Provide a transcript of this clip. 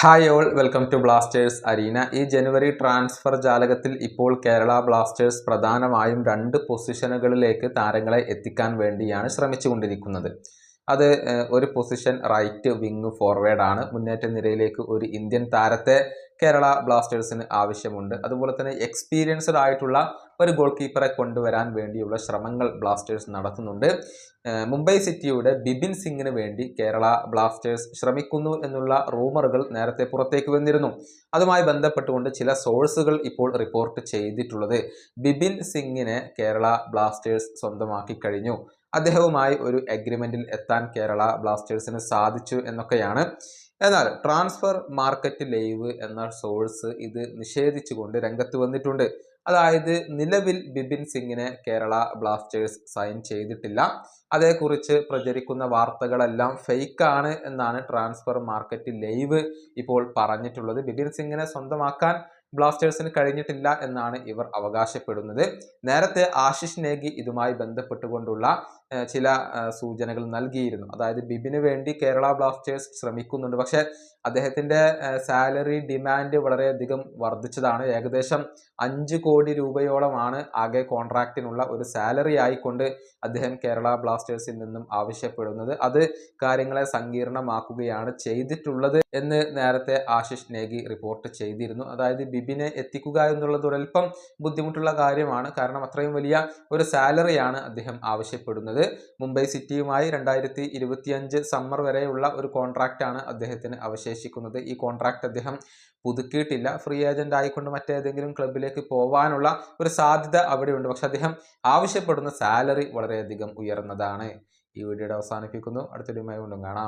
Hi all, welcome to Blasters arena. ഈ ജനുവരി transfer ജാലകത്തിൽ ഇപ്പോൾ കേരള ബ്ലാസ്റ്റേഴ്സ് പ്രധാനമായും 2 പൊസിഷനുകളിലേക്ക് താരങ്ങളെ എത്തിക്കാൻ വേണ്ടിയാണ് ശ്രമിച്ചുകൊണ്ടിരിക്കുന്നത്. അത് ഒരു പൊസിഷൻ റൈറ്റ് വിങ് ഫോർവേഡ് ആണ്. മുന്നേറ്റ നിരയിലേക്ക് ഒരു ഇന്ത്യൻ താരത്തെ കേരള ബ്ലാസ്റ്റേഴ്സിന് ആവശ്യമുണ്ട്. അതുപോലെ തന്നെ എക്സ്പീരിയൻസ്ഡ് ആയിട്ടുള്ള ഒരു ഗോൾ കീപ്പറെ കൊണ്ടുവരാൻ വേണ്ടിയുള്ള ശ്രമങ്ങൾ ബ്ലാസ്റ്റേഴ്സ് നടത്തുന്നുണ്ട്. മുംബൈ സിറ്റിയുടെ ബിബിൻ സിംഗിന് വേണ്ടി കേരള ബ്ലാസ്റ്റേഴ്സ് ശ്രമിക്കുന്നു എന്നുള്ള റൂമറുകൾ നേരത്തെ പുറത്തേക്ക് വന്നിരുന്നു. അതുമായി ബന്ധപ്പെട്ടുകൊണ്ട് ചില സോഴ്സുകൾ ഇപ്പോൾ റിപ്പോർട്ട് ചെയ്തിട്ടുള്ളത് ബിബിൻ സിംഗിനെ കേരള ബ്ലാസ്റ്റേഴ്സ് സ്വന്തമാക്കി കഴിഞ്ഞു, അദ്ദേഹവുമായി ഒരു അഗ്രിമെന്റിൽ എത്താൻ കേരള ബ്ലാസ്റ്റേഴ്സിന് സാധിച്ചു എന്നൊക്കെയാണ്. എന്നാൽ ട്രാൻസ്ഫർ മാർക്കറ്റ് ലൈവ് എന്ന സോഴ്സ് ഇത് നിഷേധിച്ചുകൊണ്ട് രംഗത്ത് വന്നിട്ടുണ്ട്. അതായത് നിലവിൽ ബിബിൻ സിംഗിനെ കേരള ബ്ലാസ്റ്റേഴ്സ് സൈൻ ചെയ്തിട്ടില്ല, അതേക്കുറിച്ച് പ്രചരിക്കുന്ന വാർത്തകളെല്ലാം ഫേക്കാണ് എന്നാണ് ട്രാൻസ്ഫർ മാർക്കറ്റ് ലൈവ് ഇപ്പോൾ പറഞ്ഞിട്ടുള്ളത്. ബിബിൻ സിംഗിനെ സ്വന്തമാക്കാൻ ബ്ലാസ്റ്റേഴ്സിന് കഴിഞ്ഞിട്ടില്ല എന്നാണ് ഇവർ അവകാശപ്പെടുന്നത്. നേരത്തെ ആശിഷ് നേഗി ഇതുമായി ബന്ധപ്പെട്ടുകൊണ്ടുള്ള ചില സൂചനകൾ നൽകിയിരുന്നു. അതായത് ബിബിന് വേണ്ടി കേരള ബ്ലാസ്റ്റേഴ്സ് ശ്രമിക്കുന്നുണ്ട്, പക്ഷേ അദ്ദേഹത്തിന്റെ സാലറി ഡിമാൻഡ് വളരെയധികം വർദ്ധിച്ചതാണ്. ഏകദേശം 5 കോടി രൂപയോളമാണ് ആകെ കോൺട്രാക്റ്റിനുള്ള ഒരു സാലറി ആയിക്കൊണ്ട് അദ്ദേഹം കേരള ബ്ലാസ്റ്റേഴ്സിൽ നിന്നും ആവശ്യപ്പെടുന്നത്. അത് കാര്യങ്ങളെ സങ്കീർണമാക്കുകയാണ് ചെയ്തിട്ടുള്ളത് എന്ന് നേരത്തെ ആശിഷ് നേഗി റിപ്പോർട്ട് ചെയ്തിരുന്നു. അതായത് ബിബിനെ എത്തിക്കുക എന്നുള്ളത് ഒരൽപ്പം ബുദ്ധിമുട്ടുള്ള കാര്യമാണ്, കാരണം അത്രയും വലിയ ഒരു സാലറിയാണ് അദ്ദേഹം ആവശ്യപ്പെടുന്നത്. മുംബൈ സിറ്റിയുമായി 2025 സമ്മർ വരെയുള്ള ഒരു കോൺട്രാക്റ്റ് ആണ് അദ്ദേഹത്തിന് അവശേഷിക്കുന്നത്. ഈ കോൺട്രാക്റ്റ് അദ്ദേഹം പുതുക്കിയിട്ടില്ല. ഫ്രീ ഏജന്റ് ആയിക്കൊണ്ട് മറ്റേതെങ്കിലും ക്ലബിലേക്ക് പോകാനുള്ള ഒരു സാധ്യത അവിടെയുണ്ട്, പക്ഷെ അദ്ദേഹം ആവശ്യപ്പെടുന്ന സാലറി വളരെയധികം ഉയർന്നതാണ്. ഈ വീഡിയോയുടെ അവസാനിപ്പിക്കുന്നു. അടുത്ത വീഡിയോയുമായി വീണ്ടും കാണാം.